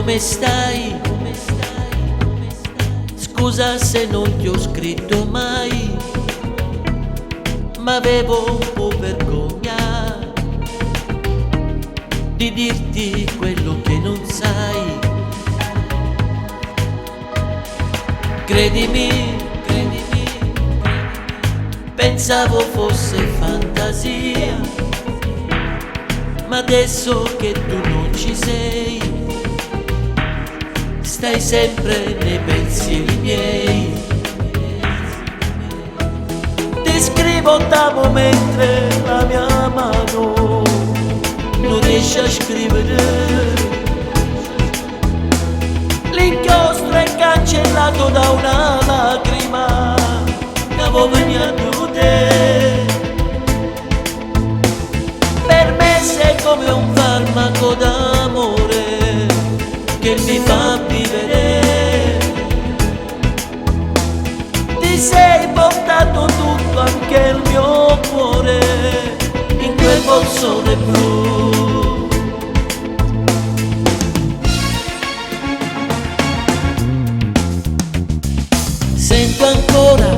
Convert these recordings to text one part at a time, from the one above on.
come stai? Scusa se non ti ho scritto mai, ma avevo un po' vergogna di dirti quello che non sai. Credimi, pensavo fosse fantasia, ma adesso che tu non ci sei, stai sempre nei pensieri miei. Ti scrivo t'amo mentre la mia mano non riesce a scrivere. L'inchiostro è cancellato da una lacrima che avevo bagnato te. Per me sei come un farmaco d'amore che mi fa vivere. Ti sei portato tutto, anche il mio cuore, in quel borsone blu. Sento ancora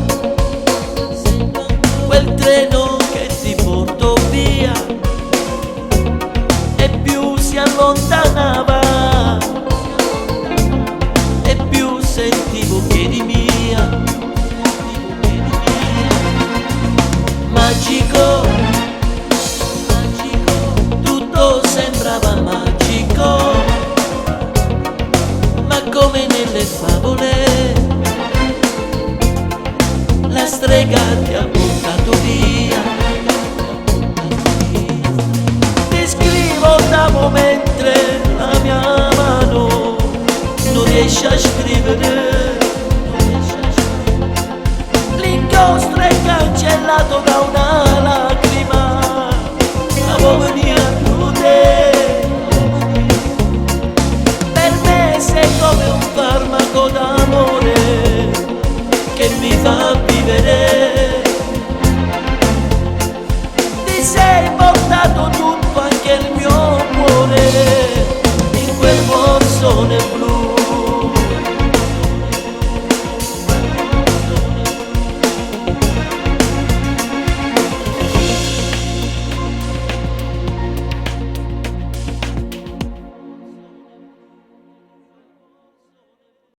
quel treno che ti portò via, e più si allontanava e più sentivo che di mia. Magico, tutto sembrava magico, ma come nelle favole la strega ti ha portato via. Ti scrivo t'amo mentre la mia mano non riesce a scrivere. L'inchiostro è cancellato da una lacrima